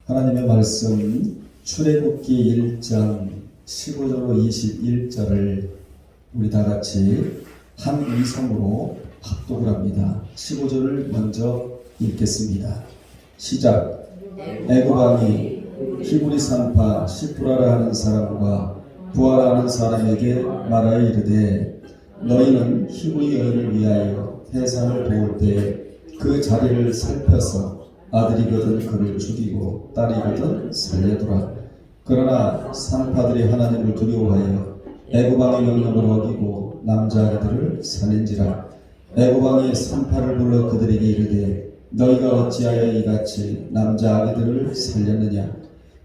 하나님의 말씀 출애굽기 1장 15절로 21절을 우리 다 같이 한 음성으로 합독을 합니다. 15절을 먼저 읽겠습니다. 시작. 애굽 왕이 히브리 산파 시프라라 하는 사람과 부하라 하는 사람에게 말하여 이르되 너희는 히브리 여인을 위하여 해산을 도울 때 그 자리를 살펴서 아들이거든 그를 죽이고 딸이거든 살려두라. 그러나 산파들이 하나님을 두려워하여 애굽 왕의 명령을 어기고 남자아이들을 살린지라. 애굽 왕이 산파를 불러 그들에게 이르되 너희가 어찌하여 이같이 남자아이들을 살렸느냐.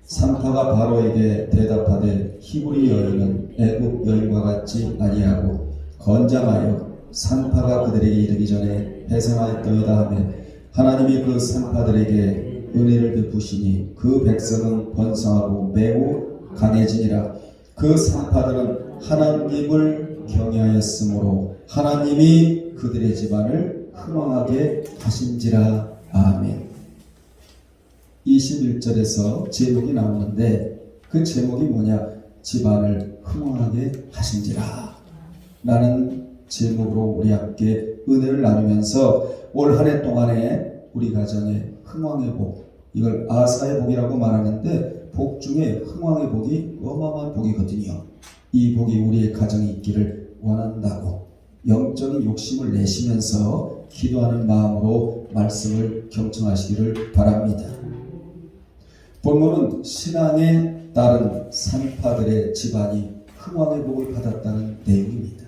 산파가 바로에게 대답하되 히브리 여인은 애굽 여인과 같지 아니하고 건장하여 산파가 그들에게 이르기 전에 해산하였더이다 하며 하나님이 그 산파들에게 은혜를 베푸시니 그 백성은 번성하고 매우 강해지니라. 그 산파들은 하나님을 경외하였으므로 하나님이 그들의 집안을 흥왕하게 하신지라. 아멘. 21절에서 제목이 나오는데 그 제목이 뭐냐? 집안을 흥왕하게 하신지라 라는 제목으로 우리 함께 은혜를 나누면서 올 한 해 동안에 우리 가정의 흥왕의 복, 이걸 아사의 복이라고 말하는데 복 중에 흥왕의 복이 어마어마한 복이거든요. 이 복이 우리의 가정에 있기를 원한다고 영적인 욕심을 내시면서 기도하는 마음으로 말씀을 경청하시기를 바랍니다. 본문은 신앙에 따른 산파들의 집안이 흥왕의 복을 받았다는 내용입니다.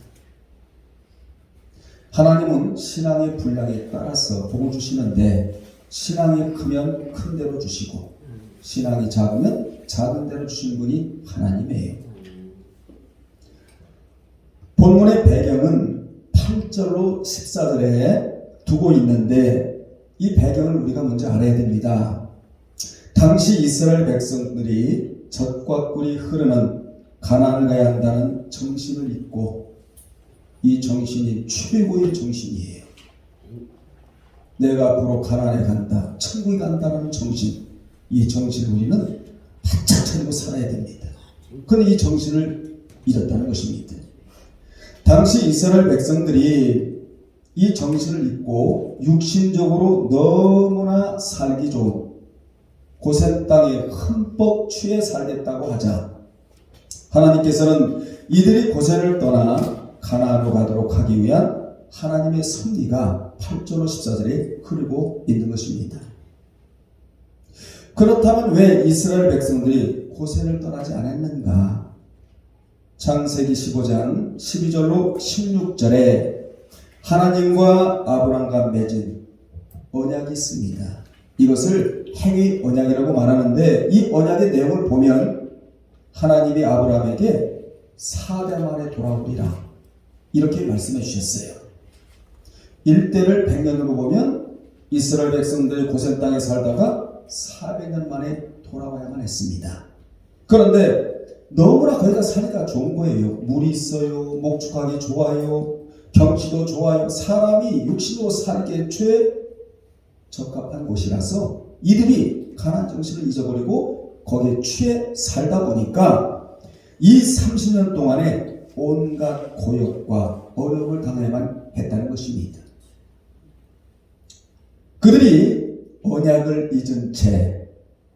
하나님은 신앙의 분량에 따라서 복을 주시는데 신앙이 크면 큰 대로 주시고 신앙이 작으면 작은 대로 주신 분이 하나님이에요. 본문의 배경은 8절로 14절에 두고 있는데 이 배경을 우리가 먼저 알아야 됩니다. 당시 이스라엘 백성들이 젖과 꿀이 흐르는 가나안을 가야 한다는 정신을 잊고 이 정신이 최고의 정신이에요. 내가 앞으로 가나안에 간다, 천국에 간다는 정신, 이 정신을 우리는 바짝 차리고 살아야 됩니다. 그런데 이 정신을 잃었다는 것입니다. 당시 이스라엘 백성들이 이 정신을 잊고 육신적으로 너무나 살기 좋은 고센 땅에 흠뻑 취해 살겠다고 하자 하나님께서는 이들이 고센을 떠나 가나안으로 가도록 하기 위한 하나님의 섭리가 8절로 14절에 흐르고 있는 것입니다. 그렇다면 왜 이스라엘 백성들이 고센을 떠나지 않았는가? 창세기 15장 12절로 16절에 하나님과 아브람과 맺은 언약이 있습니다. 이것을 행위 언약이라고 말하는데 이 언약의 내용을 보면 하나님이 아브람에게 4대 만에 돌아오리라 이렇게 말씀해 주셨어요. 1대를 100년으로 보면 이스라엘 백성들이 고센 땅에 살다가 400년 만에 돌아와야만 했습니다. 그런데 너무나 거기가 살기가 좋은 거예요. 물이 있어요. 목축하기 좋아요. 경치도 좋아요. 사람이 육신으로 살기에 최적합한 곳이라서 이들이 가나안 정신을 잊어버리고 거기에 취해 살다 보니까 이 30년 동안에 온갖 고역과 어려움을 당해야만 했다는 것입니다. 그들이 언약을 잊은 채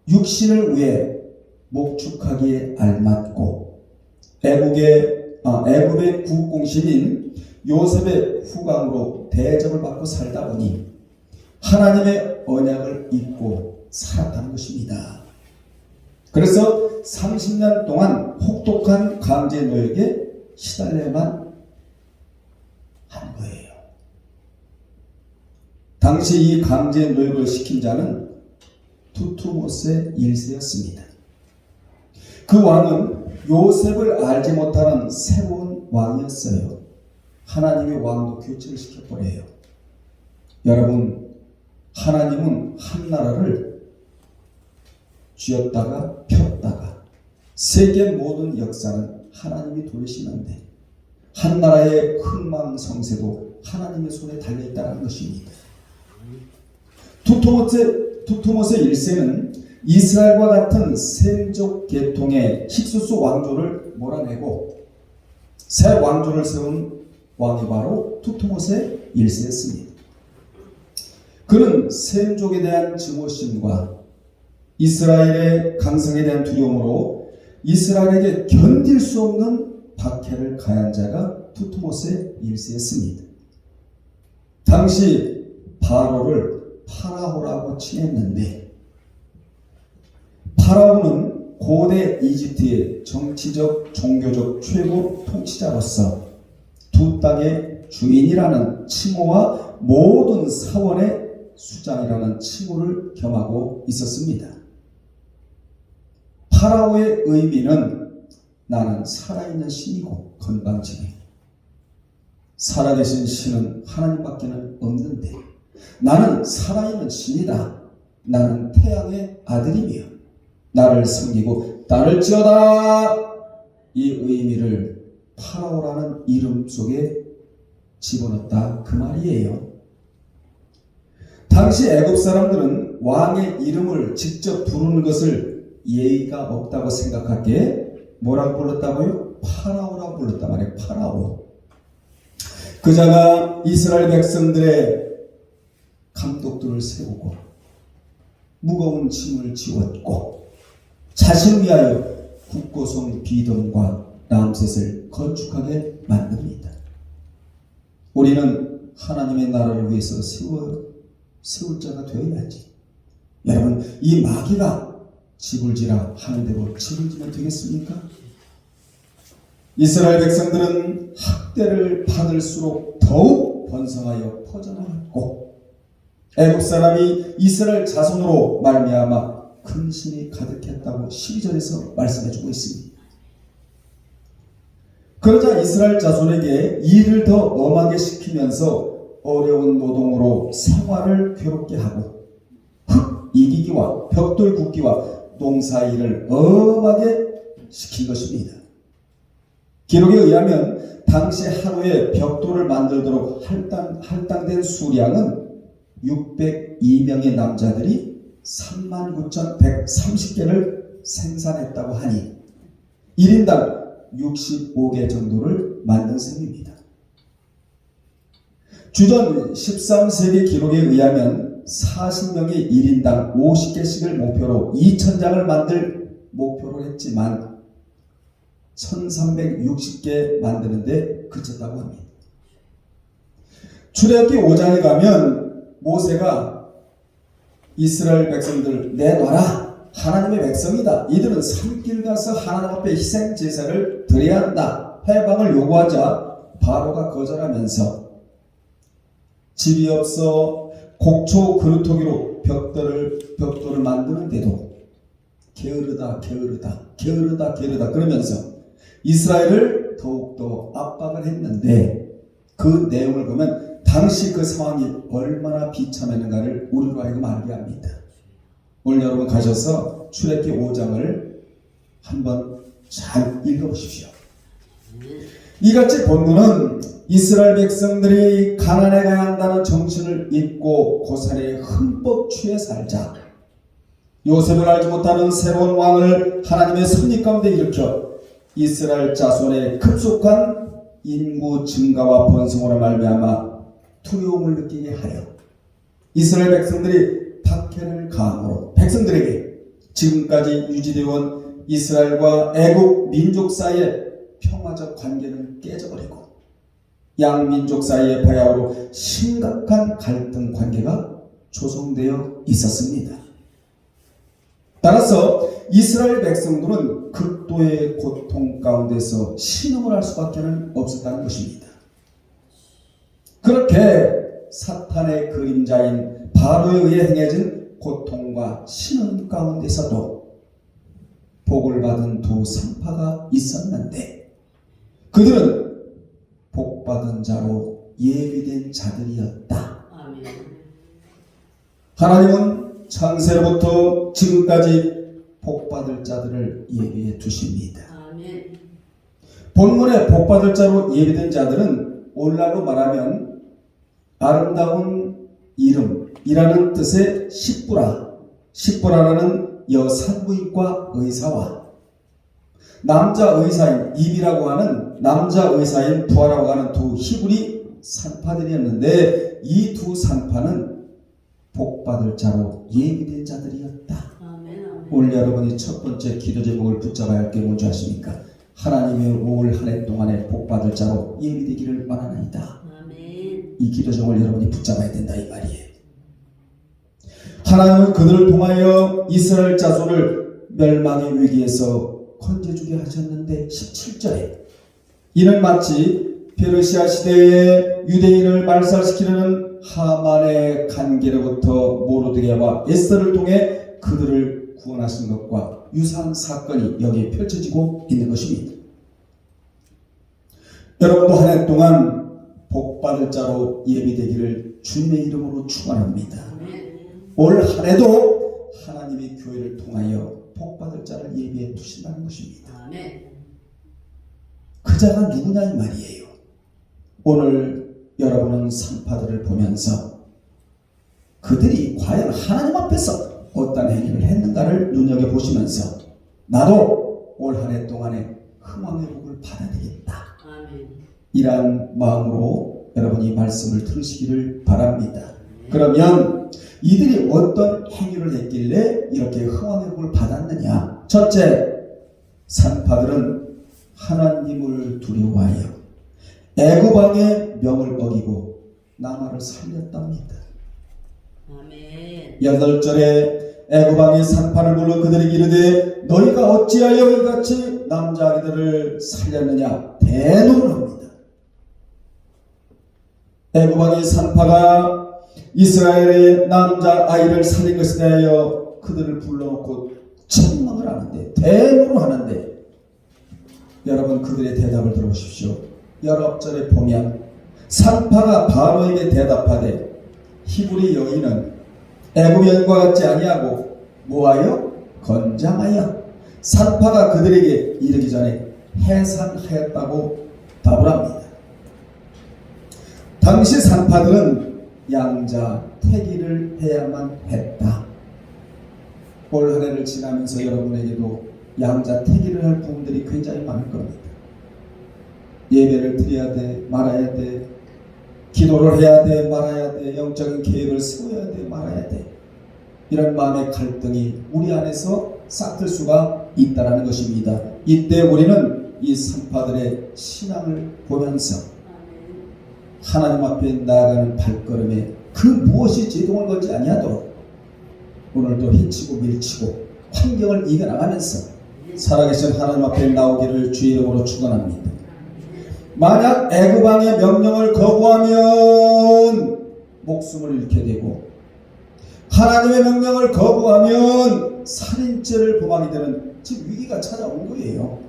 육신을 위해 목축하기에 알맞고 애굽의 국공신인 요셉의 후광으로 대접을 받고 살다 보니 하나님의 언약을 잊고 살았다는 것입니다. 그래서 30년 동안 혹독한 강제 노역에 시달려야만 한 거예요. 당시 이 강제 노역을 시킨 자는 두투모세 1세였습니다. 그 왕은 요셉을 알지 못하는 새로운 왕이었어요. 하나님의 왕도 교체를 시켜버려요. 여러분, 하나님은 한 나라를 쥐었다가 폈다가 세계 모든 역사는 하나님이 돌리시는데 한 나라의 흥망성쇠도 하나님의 손에 달려있다는 것입니다. 두토모세 1세는 이스라엘과 같은 셈족 계통의 힉수스 왕조를 몰아내고 새 왕조를 세운 왕이 바로 투트모세 1세였습니다. 그는 셈족에 대한 증오심과 이스라엘의 강성에 대한 두려움으로 이스라엘에게 견딜 수 없는 박해를 가한 자가 투트모세 1세였습니다. 당시 바로를 파라오라고 칭했는데, 파라오는 고대 이집트의 정치적, 종교적 최고 통치자로서 두 땅의 주인이라는 칭호와 모든 사원의 수장이라는 칭호를 겸하고 있었습니다. 파라오의 의미는 나는 살아있는 신이고 건방지게, 살아계신 신은 하나님밖에는 없는데 나는 살아있는 신이다. 나는 태양의 아들이며 나를 섬기고 따를지어다. 이 의미를 파라오라는 이름 속에 집어넣었다 그 말이에요. 당시 애굽 사람들은 왕의 이름을 직접 부르는 것을 예의가 없다고 생각하기에 뭐라고 불렀다고요? 파라오라고 불렀단 말이에요. 파라오. 그자가 이스라엘 백성들의 감독들을 세우고 무거운 짐을 지웠고 자신을 위하여 국고성 비덤과 람셋을 건축하게 만듭니다. 우리는 하나님의 나라를 위해서 세울 자가 되어야지. 여러분, 이 마귀가 집을 지라 하는 대로 집을 지면 되겠습니까? 이스라엘 백성들은 학대를 받을수록 더욱 번성하여 퍼져나갔고 애굽 사람이 이스라엘 자손으로 말미암아 근심이 가득했다고 12절에서 말씀해주고 있습니다. 그러자 이스라엘 자손에게 일을 더 엄하게 시키면서 어려운 노동으로 생활을 괴롭게 하고 흙 이기기와 벽돌 굽기와 농사일을 엄하게 시킨 것입니다. 기록에 의하면 당시 하루에 벽돌을 만들도록 할당된 수량은 602명의 남자들이 39,130개를 생산했다고 하니 1인당 65개 정도를 만든 셈입니다. 주전 13세기 기록에 의하면 40명이 1인당 50개씩을 목표로 2,000장을 만들 목표로 했지만 1360개 만드는데 그쳤다고 합니다. 출애굽기 5장에 가면 모세가 이스라엘 백성들 내놔라. 하나님의 백성이다. 이들은 산길 가서 하나님 앞에 희생 제사를 드려야 한다. 해방을 요구하자 바로가 거절하면서 집이 없어 곡초 그루터기로 벽돌을 만드는데도 게으르다 그러면서 이스라엘을 더욱더 압박을 했는데 그 내용을 보면 당시 그 상황이 얼마나 비참했는가를 우리로 하여금 알게 합니다. 오늘 여러분 가셔서 출애굽기 5장을 한번 잘 읽어보십시오. 이같이 본문은 이스라엘 백성들이 가난에 가야 한다는 정신을 잊고 고살에 흠뻑 취해 살자 요셉을 알지 못하는 새로운 왕을 하나님의 섭리 가운데 일으켜 이스라엘 자손의 급속한 인구 증가와 번성으로 말미암아 두려움을 느끼게 하여 이스라엘 백성들이 박해를 가함으로 백성들에게 지금까지 유지되어 온 이스라엘과 애국 민족 사이의 평화적 관계는 깨져버리고 양민족 사이의 바야흐로 심각한 갈등 관계가 조성되어 있었습니다. 따라서 이스라엘 백성들은 극도의 고통 가운데서 신음을 할 수밖에 없었다는 것입니다. 그렇게 사탄의 그림자인 바로에 의해 행해진 고통과 신음 가운데서도 복을 받은 두 상파가 있었는데 그들은 복받은 자로 예비된 자들이었다. 아멘. 하나님은 창세로부터 지금까지 복받을 자들을 예비해 두십니다. 아멘. 본문의 복받을 자로 예비된 자들은 오늘날로 말하면 아름다운 이름이라는 뜻의 십부라라는 여산부인과 의사와 남자 의사인 입이라고 하는 남자 의사인 부하라고 하는 두 히브리 산파들이었는데 이 두 산파는 복받을 자로 예비된 자들이었다. 오늘 여러분이 첫 번째 기도 제목을 붙잡아야 할 게 뭔지 아십니까? 하나님의 올 한 해 동안에 복받을 자로 예비되기를 원하나이다. 이 기도 제목을 여러분이 붙잡아야 된다 이 말이에요. 하나님은 그들을 통하여 이스라엘 자손을 멸망의 위기에서 건져주게 하셨는데 17절에 이는 마치 페르시아 시대에 유대인을 말살시키려는 하만의 간계로부터 모르드게와 에스더를 통해 그들을 구원하신 것과 유사한 사건이 여기에 펼쳐지고 있는 것입니다. 여러분도 한 해 동안 복받을 자로 예비되기를 주님의 이름으로 축원합니다. 올 한 해도 하나님이 교회를 통하여 복받을 자를 예비해 두신다는 것입니다. 그 자가 누구냐 이 말이에요. 오늘 여러분은 산파들을 보면서 그들이 과연 하나님 앞에서 어떤 행위를 했는가를 눈여겨보시면서 나도 올 한 해 동안에 흥왕의 복을 받아야 되겠다. 이러한 마음으로 여러분이 말씀을 들으시기를 바랍니다. 그러면 이들이 어떤 행위를 했길래 이렇게 흥왕의 복을 받았느냐? 첫째, 산파들은 하나님을 두려워하여 애굽 왕의 명을 어기고 나마를 살렸답니다. 8절에 애굽 왕이 산파를 불러 그들에게 이르되 너희가 어찌하여 이같이 남자아이들을 살렸느냐 대노를 합니다. 애굽 왕이 산파가 이스라엘의 남자아이를 살린 것에 대하여 그들을 불러놓고 책망을 하는데 대노를 하는데 여러분 그들의 대답을 들어보십시오. 19절에 보면 산파가 바로에게 대답하되 히브리 여인은 애굽 여인과 같지 아니하고 뭐하여? 건장하여 산파가 그들에게 이르기 전에 해산하였다고 답을 합니다. 당시 산파들은 양자 태기를 해야만 했다. 올 한 해를 지나면서 여러분에게도 양자 태기를 할 부분들이 굉장히 많을 겁니다. 예배를 드려야 돼 말아야 돼, 기도를 해야 돼 말아야 돼, 영적인 계획을 세워야 돼 말아야 돼, 이런 마음의 갈등이 우리 안에서 싹틀 수가 있다는 것입니다. 이때 우리는 이 산파들의 신앙을 보면서 하나님 앞에 나아가는 발걸음에 그 무엇이 제동을 걸지 아니하도록 오늘도 해치고 밀치고 환경을 이겨나가면서 살아계신 하나님 앞에 나오기를 주의 이름으로 축원합니다. 만약 애굽 왕의 명령을 거부하면 목숨을 잃게 되고 하나님의 명령을 거부하면 살인죄를 범하게 되는 지금 위기가 찾아온 거예요.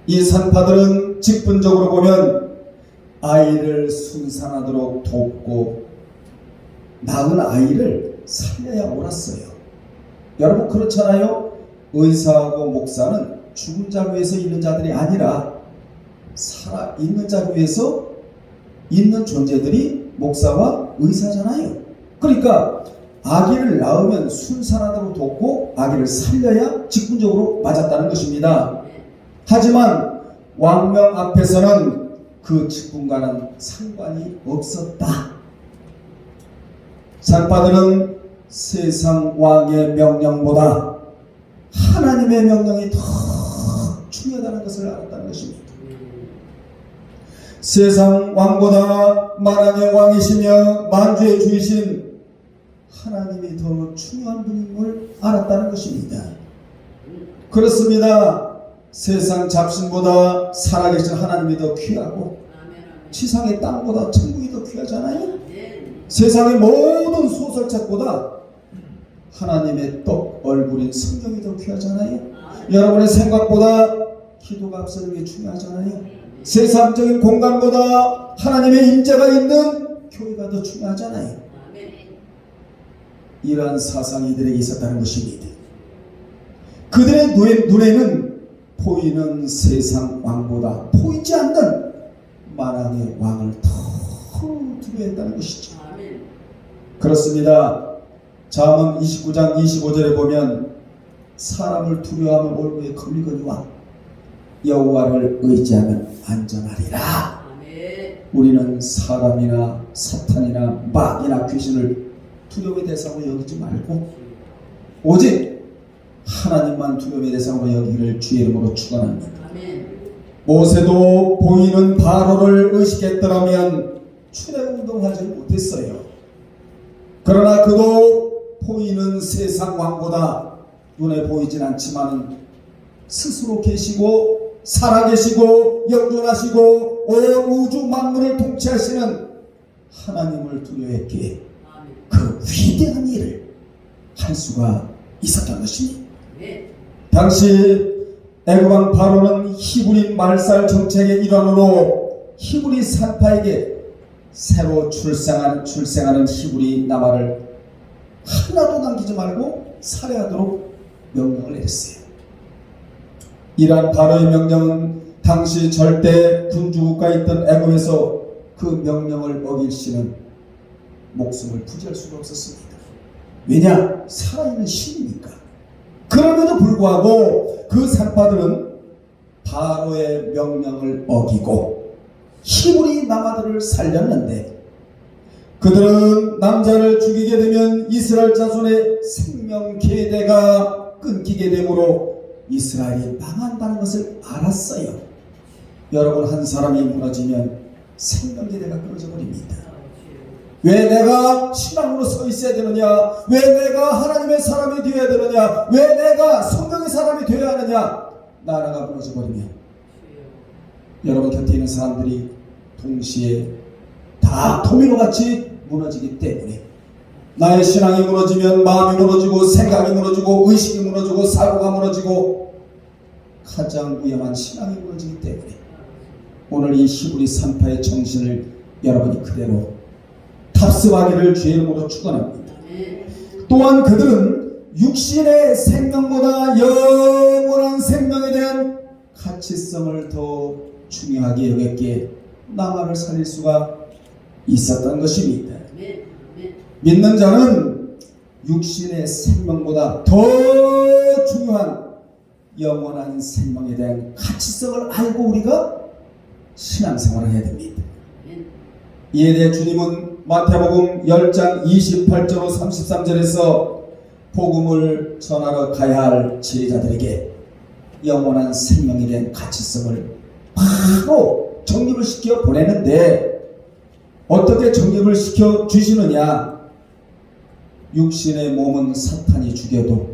이 산파들은 직분적으로 보면 아이를 순산하도록 돕고 낳은 아이를 살려야 옳았어요. 여러분 그렇잖아요. 의사하고 목사는 죽은 자 위에서 있는 자들이 아니라 살아있는 자 위에서 있는 존재들이 목사와 의사잖아요. 그러니까 아기를 낳으면 순산하도록 돕고 아기를 살려야 직분적으로 맞았다는 것입니다. 하지만 왕명 앞에서는 그 직분과는 상관이 없었다. 산파들은 세상 왕의 명령보다 하나님의 명령이 더 중요하다는 것을 알았다는 것입니다. 세상 왕보다 만왕의 왕이시며 만주의 주이신 하나님이 더 중요한 분임을 알았다는 것입니다. 그렇습니다. 세상 잡신보다 살아계신 하나님이 더 귀하고 지상의 땅보다 천국이 더 귀하잖아요. 세상의 모든 소설책보다 하나님의 떡 얼굴인 성경이 더 귀하잖아요. 여러분의 생각보다 기도가 앞서는 게 중요하잖아요. 세상적인 공간보다 하나님의 임재가 있는 교회가 더 중요하잖아요. 이러한 사상이 이들에게 있었다는 것입니다. 그들의 눈에는 보이는 세상 왕보다 보이지 않는 만왕의 왕을 더 두려워했다는 것이죠. 그렇습니다. 잠언 29장 25절에 보면 사람을 두려워하면 올무에 걸리거니와 여호와를 의지하면 안전하리라. 우리는 사람이나 사탄이나 마귀나 귀신을 두려움의 대상으로 여기지 말고 오직 하나님만 두려움의 대상으로 여기기를 주의 이름으로 축원합니다. 모세도 보이는 바로를 의식했더라면 출애굽운동하지 못했어요. 그러나 그도 보이는 세상 왕보다 눈에 보이진 않지만 스스로 계시고 살아계시고 영존하시고 온 우주 만물을 통치하시는 하나님을 두려워했기에 그 위대한 일을 할 수가 있었던 것입니다. 당시 애굽왕 바로는 히브리 말살 정책의 일환으로 히브리 산파에게 새로 출생하는 히브리 남아를 하나도 남기지 말고 살해하도록 명령을 내렸어요. 이러한 바로의 명령은 당시 절대 군주국가에 있던 애굽에서 그 명령을 어길 시는 목숨을 부지할 수가 없었습니다. 왜냐? 살아있는 신이니까. 그럼에도 불구하고 그 산파들은 바로의 명령을 어기고 히브리 남아들을 살렸는데 그들은 남자를 죽이게 되면 이스라엘 자손의 생명 계대가 끊기게 되므로 이스라엘이 망한다는 것을 알았어요. 여러분, 한 사람이 무너지면 생명 계대가 끊어져 버립니다. 왜 내가 신앙으로 서 있어야 되느냐? 왜 내가 하나님의 사람이 되어야 되느냐? 왜 내가 성경의 사람이 되어야 하느냐? 나라가 무너져 버리면 여러분 곁에 있는 사람들이 동시에 다 도미노같이 무너지기 때문에 나의 신앙이 무너지면 마음이 무너지고 생각이 무너지고 의식이 무너지고 사고가 무너지고 가장 위험한 신앙이 무너지기 때문에 오늘 이 히브리 산파의 정신을 여러분이 그대로 탑습하기를 주의 이름으로 축원합니다. 또한 그들은 육신의 생명보다 영원한 생명에 대한 가치성을 더 중요하게 여겼기에 남아를 살릴 수가 있었던 것입니다. 믿는 자는 육신의 생명보다 더 중요한 영원한 생명에 대한 가치성을 알고 우리가 신앙생활을 해야 됩니다. 이에 대해 주님은 마태복음 10장 28절 33절에서 복음을 전하러 가야 할 제자들에게 영원한 생명에 대한 가치성을 바로 정립을 시켜 보내는데 어떻게 정립을 시켜 주시느냐? 육신의 몸은 사탄이 죽여도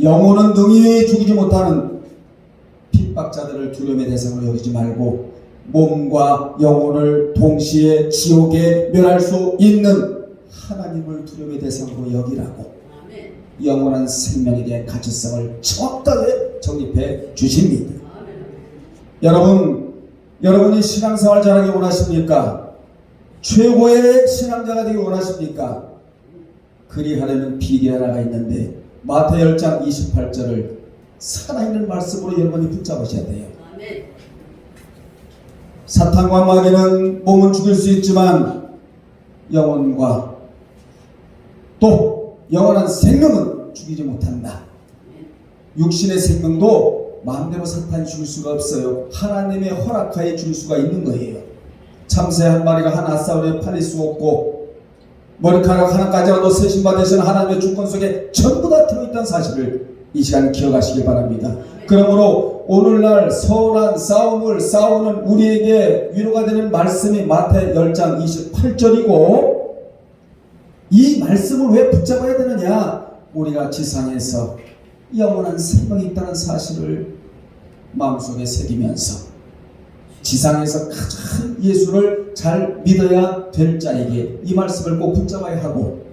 영혼은 능히 죽이지 못하는 핍박자들을 두려움의 대상으로 여기지 말고 몸과 영혼을 동시에 지옥에 멸할 수 있는 하나님을 두려움의 대상으로 여기라고 영원한 생명에 대한 가치성을 정확하게 정립해 주십니다. 여러분이 신앙생활 잘하기 원하십니까? 최고의 신앙자가 되기 원하십니까? 그리하려면 비결 하나가 있는데 마태 10장 28절을 살아있는 말씀으로 여러분이 붙잡으셔야 돼요. 사탄과 마귀는 몸은 죽일 수 있지만 영혼과 또 영원한 생명은 죽이지 못한다. 육신의 생명도 마음대로 사탄이 죽일 수가 없어요. 하나님의 허락하에 죽일 수가 있는 거예요. 참새 한 마리가 한 아싸울에 팔릴 수 없고 머리카락 하나까지라도 세신받으신 하나님의 주권 속에 전부 다 들어있다는 사실을 이 시간 기억하시길 바랍니다. 그러므로 오늘날 선한 싸움을 싸우는 우리에게 위로가 되는 말씀이 마태 10장 28절이고 이 말씀을 왜 붙잡아야 되느냐? 우리가 지상에서 영원한 생명이 있다는 사실을 마음속에 새기면서 지상에서 가장 예수를 잘 믿어야 될 자에게 이 말씀을 꼭 붙잡아야 하고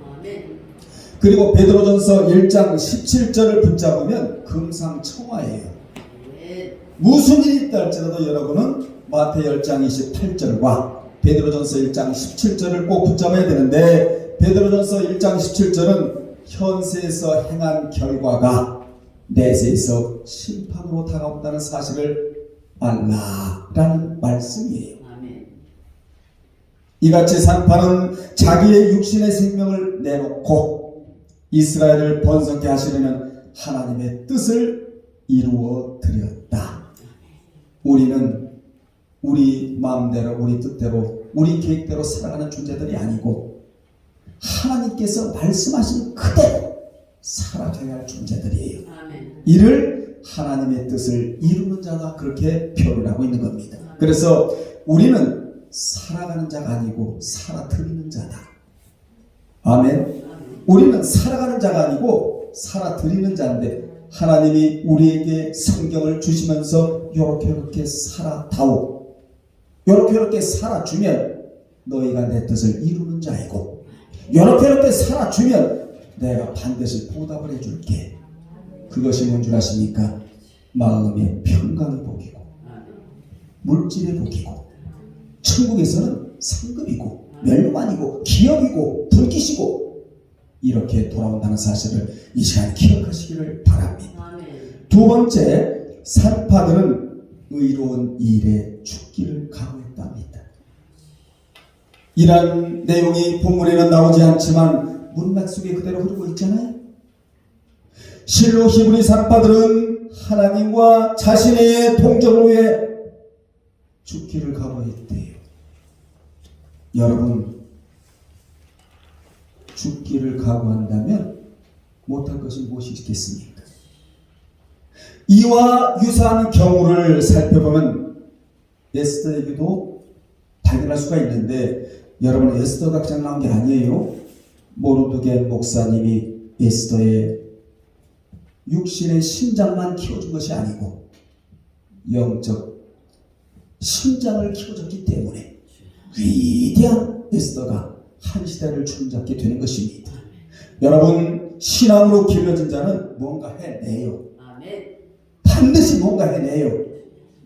그리고 베드로전서 1장 17절을 붙잡으면 금상첨화예요. 무슨 일이 있다 할지라도 여러분은 마태 10장 28절과 베드로전서 1장 17절을 꼭 붙잡아야 되는데 베드로전서 1장 17절은 현세에서 행한 결과가 내세에서 심판으로 다가온다는 사실을 알라라는 말씀이에요. 이같이 산파는 자기의 육신의 생명을 내놓고 이스라엘을 번성케 하시려는 하나님의 뜻을 이루어 드렸다. 우리는 우리 마음대로, 우리 뜻대로, 우리 계획대로 살아가는 존재들이 아니고 하나님께서 말씀하신 그대로 살아가야 할 존재들이에요. 이를 하나님의 뜻을 이루는 자가 그렇게 표현을 하고 있는 겁니다. 그래서 우리는 살아가는 자가 아니고 살아드리는 자다. 아멘. 우리는 살아가는 자가 아니고 살아드리는 자인데 하나님이 우리에게 성경을 주시면서 요렇게 살아다오, 요렇게 살아주면 너희가 내 뜻을 이루는 자이고 요렇게 살아주면 내가 반드시 보답을 해줄게. 그것이 뭔 줄 아십니까? 마음의 평강의 복이고 물질의 복이고 천국에서는 상급이고 멸망이고 기업이고 불기시고 이렇게 돌아온다는 사실을 이 시간 기억하시기를 바랍니다. 두 번째, 산파들은 의로운 일에 죽기를 각오했답니다. 이런 내용이 본문에는 나오지 않지만 문맥 속에 그대로 흐르고 있잖아요. 실로 히브리 산파들은 하나님과 자신의 동정을 위해 죽기를 각오했대요. 여러분, 죽기를 각오한다면 못할 것이 무엇이 있겠습니까? 이와 유사한 경우를 살펴보면 에스더에게도 발견할 수가 있는데, 여러분, 에스더가 그냥 나온 게 아니에요. 모르드게 목사님이 에스더의 육신의 심장만 키워준 것이 아니고 영적 심장을 키워줬기 때문에 위대한 에스더가 한 시대를 주름잡게 되는 것입니다. 여러분, 신앙으로 길러진 자는 뭔가 해내요. 반드시 뭔가 해내요.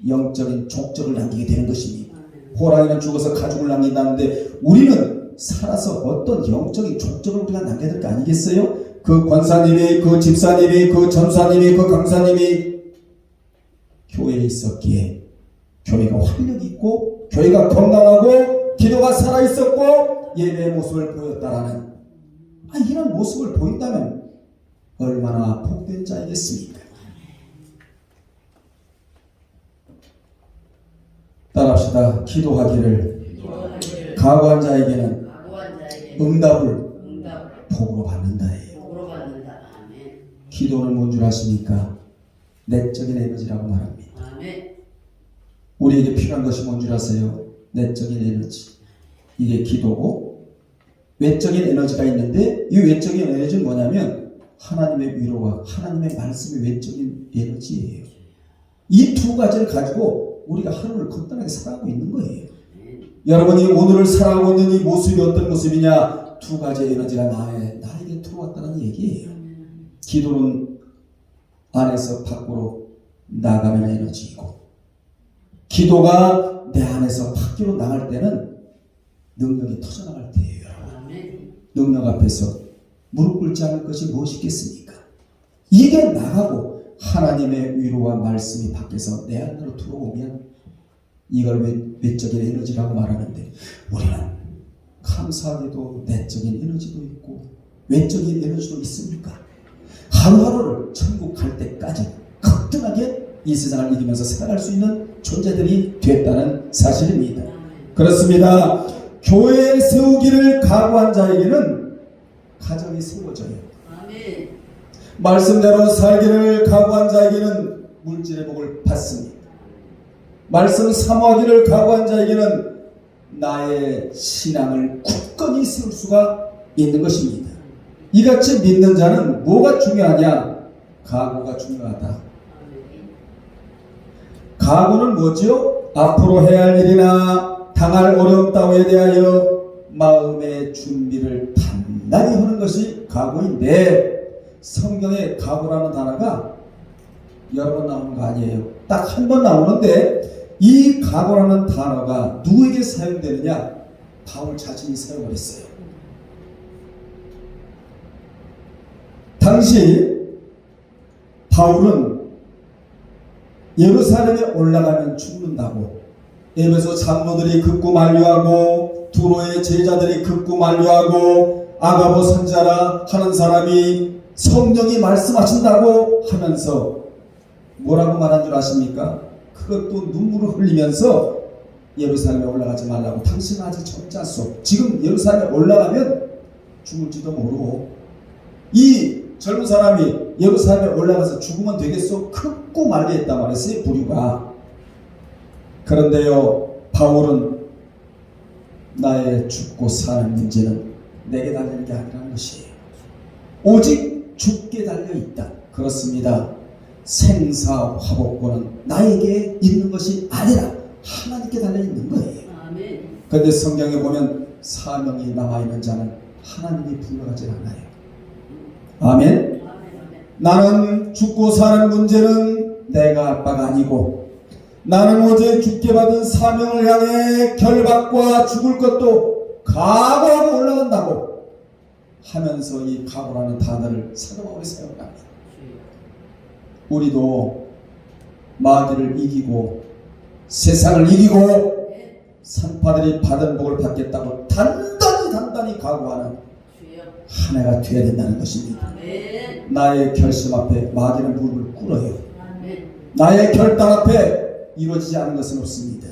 영적인 족적을 남기게 되는 것입니다. 호랑이는 죽어서 가죽을 남긴다는데 우리는 살아서 어떤 영적인 족적을 우리가 남겨야 될 거 아니겠어요? 그 권사님이, 그 집사님이, 그 전사님이, 그 강사님이 교회에 있었기에 교회가 활력 있고 교회가 건강하고 기도가 살아있었고 예배의 모습을 보였다라는 이런 모습을 보인다면 얼마나 복된 자이겠습니까? 따라합시다. 기도하기를 각오한 자에게는 응답을 복으로 받는다예요. 기도는 뭔 줄 아십니까? 내적인 에너지라고 말합니다. 우리에게 필요한 것이 뭔 줄 아세요? 내적인 에너지. 이게 기도고, 외적인 에너지가 있는데 이 외적인 에너지는 뭐냐면 하나님의 위로와 하나님의 말씀의 외적인 에너지예요. 이 두 가지를 가지고 우리가 하루를 건강하게 살아가고 있는 거예요. 여러분이 오늘을 살아가고 있는 이 모습이 어떤 모습이냐? 두 가지의 에너지가 나에게 들어왔다는 얘기예요. 기도는 안에서 밖으로 나가는 에너지이고, 기도가 내 안에서 밖으로 나갈 때는 능력이 터져나갈 때예요. 능력 앞에서 무릎 꿇지 않을 것이 무엇이겠습니까? 이게 나가고 하나님의 위로와 말씀이 밖에서 내 안으로 들어오면 이걸 외적인 에너지라고 말하는데, 우리는 감사하게도 내적인 에너지도 있고 외적인 에너지도 있습니까? 하루하루를 천국 갈 때까지 거뜬하게 이 세상을 이기면서 살아갈 수 있는 존재들이 됐다는 사실입니다. 그렇습니다. 교회 세우기를 각오한 자에게는 가정이 세워져요. 말씀대로 살기를 각오한 자에게는 물질의 복을 받습니다. 말씀 사모하기를 각오한 자에게는 나의 신앙을 굳건히 세울 수가 있는 것입니다. 이같이 믿는 자는 뭐가 중요하냐? 각오가 중요하다. 각오는 뭐죠? 앞으로 해야 할 일이나 당할 어려움 따위에 대하여 마음의 준비를 단단히 하는 것이 각오인데, 성경에 각오라는 단어가 여러 번 나오는 거 아니에요. 딱 한 번 나오는데 이 각오라는 단어가 누구에게 사용되느냐? 바울 자신이 사용을 했어요. 당시 바울은 예루살렘에 올라가면 죽는다고 에베소 장로들이 극구 만류하고 두로의 제자들이 극구 만류하고 아가보 선자라 하는 사람이 성령이 말씀하신다고 하면서 뭐라고 말한 줄 아십니까? 그것도 눈물을 흘리면서 예루살렘에 올라가지 말라고. 당신은 아직 젊잖소. 지금 예루살렘에 올라가면 죽을지도 모르고. 이 젊은 사람이 예루살렘에 올라가서 죽으면 되겠소? 크고 말리했단 말이었어요, 부류가. 그런데요, 바울은 나의 죽고 사는 문제는 내게 달린 게 아니라는 것이에요. 오직 죽게 달려있다. 그렇습니다. 생사화복권은 나에게 있는 것이 아니라 하나님께 달려있는 거예요. 그런데 성경에 보면 사명이 남아있는 자는 하나님이 불러가지 않아요. 아멘. 나는 죽고 사는 문제는 내가 할 바가 아니고, 나는 어제 죽게 받은 사명을 향해 결박과 죽을 것도 각오하고 올라간다고 하면서 이 각오라는 단어를 사도 바울이 사용합니다. 우리도 마귀를 이기고 세상을 이기고 산파들이 받은 복을 받겠다고 단단히 각오하는 한 해가 되어야 된다는 것입니다. 나의 결심 앞에 마귀는 무릎을 꿇어요. 나의 결단 앞에 이루어지지 않은 것은 없습니다.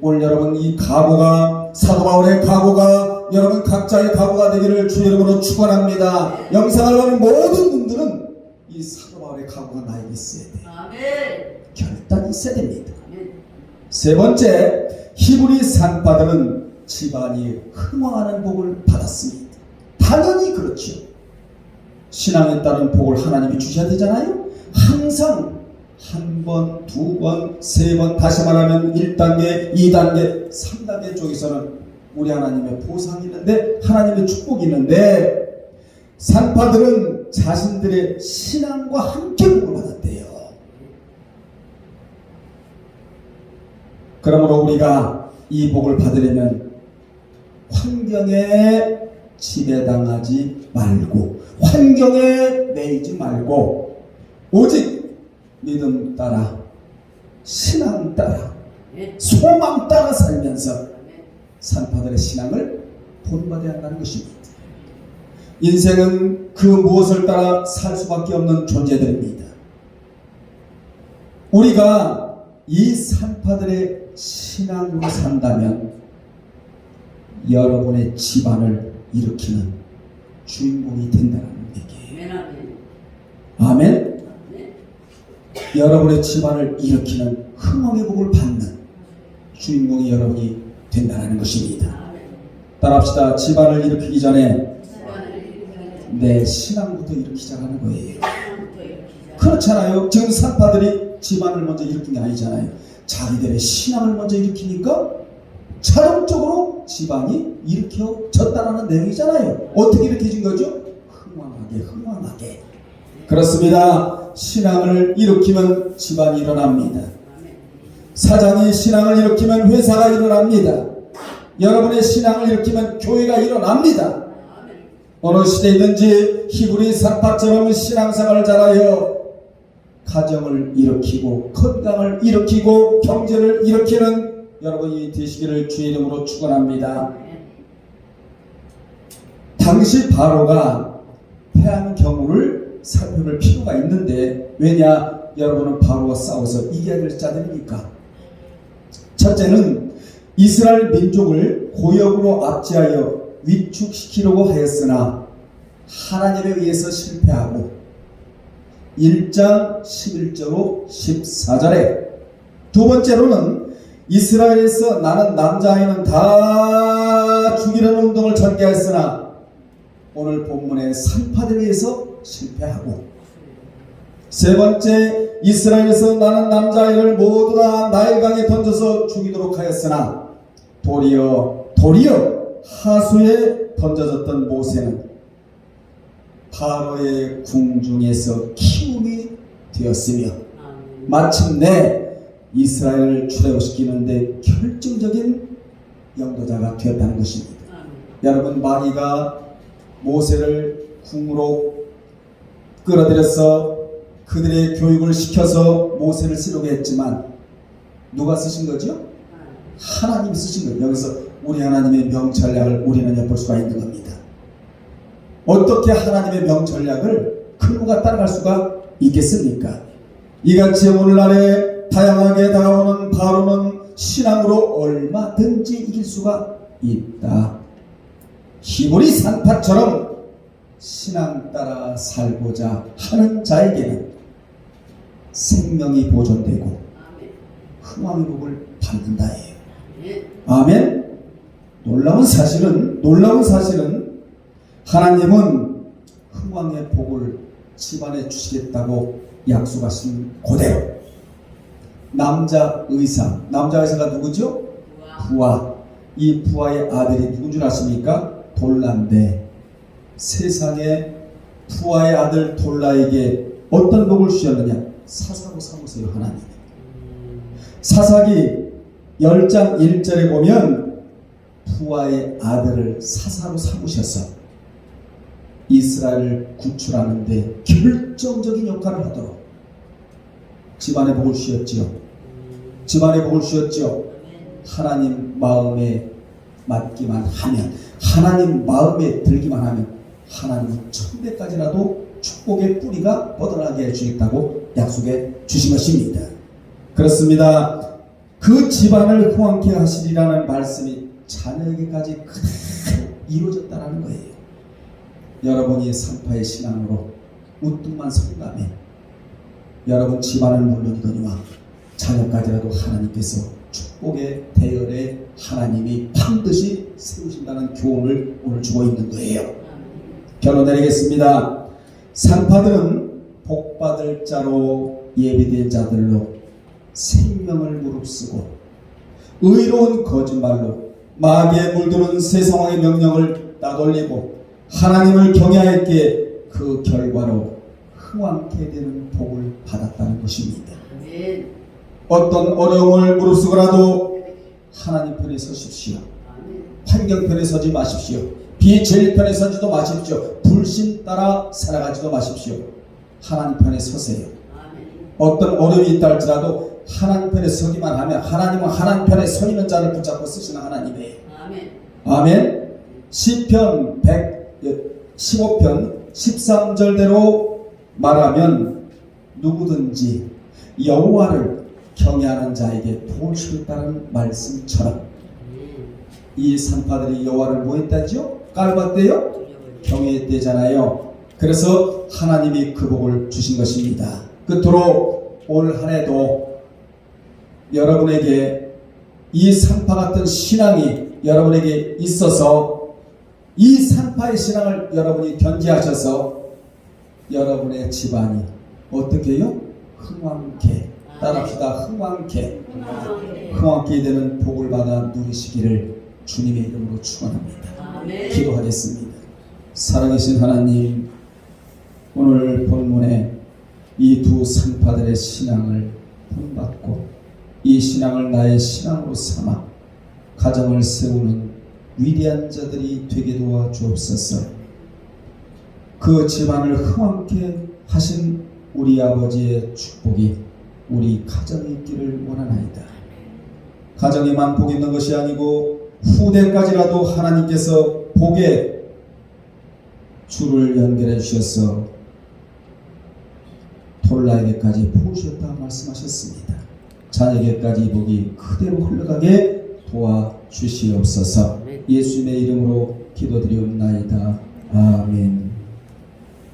오늘 여러분 이 각오가, 사도 바울의 각오가 여러분 각자의 각오가 되기를 주 이름으로 축원합니다. 영상을 보는 모든 분들은 이 사도 바울의 각오가 나에게 있어야 돼요. 결단이 있어야 됩니다. 세 번째, 히브리 산파들은 집안이 흥왕하는 복을 받았습니다. 당연히 그렇죠. 신앙에 따른 복을 하나님이 주셔야 되잖아요. 항상 한 번, 두 번, 세 번, 다시 말하면 1단계, 2단계, 3단계 쪽에서는 우리 하나님의 보상이 있는데, 하나님의 축복이 있는데, 산파들은 자신들의 신앙과 함께 복을 받았대요. 그러므로 우리가 이 복을 받으려면 환경에 지배당하지 말고, 환경에 매이지 말고, 오직 믿음 따라, 신앙 따라, 소망 따라 살면서 산파들의 신앙을 본받아야 한다는 것입니다. 인생은 그 무엇을 따라 살 수밖에 없는 존재들입니다. 우리가 이 산파들의 신앙으로 산다면 여러분의 집안을 일으키는 주인공이 된다는 얘기예요. 아멘. 여러분의 집안을 일으키는 흥왕의 복을 받는 주인공이 여러분이 된다는 것입니다. 따라합시다. 집안을 일으키기 전에 내 신앙부터 일으키자는 거예요. 그렇잖아요. 지금 산파들이 집안을 먼저 일으킨 게 아니잖아요. 자기들의 신앙을 먼저 일으키니까 자동적으로 집안이 일으켜졌다는 내용이잖아요. 어떻게 일으켜진 거죠? 흥왕하게. 그렇습니다. 신앙을 일으키면 집안이 일어납니다. 사장이 신앙을 일으키면 회사가 일어납니다. 여러분의 신앙을 일으키면 교회가 일어납니다. 어느 시대이든지 히브리 산파처럼 신앙생활을 잘하여 가정을 일으키고 건강을 일으키고 경제를 일으키는 여러분이 되시기를 주의 이름으로 축원합니다. 당시 바로가 패한 경우를 살펴볼 필요가 있는데, 왜냐? 여러분은 바로와 싸워서 이겨야 될 자들이니까. 첫째는 이스라엘 민족을 고역으로 압제하여 위축시키려고 하였으나 하나님에 의해서 실패하고 1장 11절로 14절에, 두 번째로는 이스라엘에서 나는 남자아이는 다 죽이려는 운동을 전개했으나 오늘 본문의 산파들에 의해서 실패하고, 세 번째, 이스라엘에서 나는 남자아이를 모두 다 나일강에 던져서 죽이도록 하였으나 도리어 하수에 던져졌던 모세는 바로의 궁중에서 키움이 되었으며 마침내 이스라엘을 출애굽시키는데 결정적인 영도자가 되었다는 것입니다. 여러분, 마귀가 모세를 궁으로 끌어들여서 그들의 교육을 시켜서 모세를 쓰려고 했지만 누가 쓰신 거죠? 하나님이 쓰신 거예요. 여기서 우리 하나님의 명찰량을 우리는 엿볼 수가 있는 겁니다. 어떻게 하나님의 명전략을 그 누가 따라갈 수가 있겠습니까? 이같이 오늘날에 다양하게 다가오는 바로는 신앙으로 얼마든지 이길 수가 있다. 히브리 산파처럼 신앙 따라 살고자 하는 자에게는 생명이 보존되고 흥왕의 복을 받는다예요. 아멘. 놀라운 사실은 하나님은 흥왕의 복을 집안에 주시겠다고 약속하신 그대로 남자 의사가 누구죠? 부하. 이 부하의 아들이 누군 줄 아십니까? 돌라인데 세상에 부하의 아들 돌라에게 어떤 복을 주셨느냐? 사사로 삼으세요. 하나님. 사사기 10장 1절에 보면 부하의 아들을 사사로 삼으셔서 이스라엘을 구출하는데 결정적인 역할을 하도록 집안의 복을 주셨지요. 하나님 마음에 맞기만 하면, 하나님 마음에 들기만 하면 하나님 천대까지라도 축복의 뿌리가 뻗어나게 해주겠다고 약속해 주신 것입니다. 그렇습니다. 그 집안을 흥왕케 하시리라는 말씀이 자녀에게까지 그대로 이루어졌다는 거예요. 여러분이 산파의 신앙으로 우뚝만 선다면 여러분 집안을 물론이거니와 자녀까지라도 하나님께서 축복의 대열에 하나님이 반드시 세우신다는 교훈을 오늘 주고 있는 거예요. 결론 내리겠습니다. 산파들은 복받을 자로 예비된 자들로 생명을 무릅쓰고 의로운 거짓말로 마귀에 물드는 세상의 명령을 따돌리고 하나님을 경외하였기에 그 결과로 흥왕케 되는 복을 받았다는 것입니다. 어떤 어려움을 무릅쓰고라도 하나님 편에 서십시오. 환경 편에 서지 마십시오. 비제일 편에 서지도 마십시오. 불신 따라 살아가지도 마십시오. 하나님 편에 서세요. 어떤 어려움이 있다 할지라도 하나님 편에 서기만 하면 하나님은 하나님 편에 서 있는 자를 붙잡고 쓰시는 하나님이에요. 아멘. 시편 15편 13절대로 말하면 누구든지 여호와를 경외하는 자에게 복을 주겠다는 말씀처럼 이 산파들이 여호와를 뭐 했다죠? 깔봤대요? 경외했대잖아요. 그래서 하나님이 그 복을 주신 것입니다. 끝으로 올 한 해도 여러분에게 이 산파 같은 신앙이 여러분에게 있어서 이 산파의 신앙을 여러분이 견지하셔서 여러분의 집안이 어떻게 해요? 흥왕케. 따라합시다. 흥왕케 되는 복을 받아 누리시기를 주님의 이름으로 축원합니다. 기도하겠습니다. 살아계신 하나님, 오늘 본문에 이 두 산파들의 신앙을 본받고 이 신앙을 나의 신앙으로 삼아 가정을 세우는 위대한 자들이 되게 도와 주옵소서. 그 집안을 흥왕케 하신 우리 아버지의 축복이 우리 가정에 있기를 원하나이다. 가정에만 복이 있는 것이 아니고 후대까지라도 하나님께서 복의 줄을 연결해 주셔서 돌라에게까지 복을 주셨다 말씀하셨습니다. 자녀에게까지 복이 그대로 흘러가게 도와주시옵소서. 예수님의 이름으로 기도드리옵나이다. 아멘.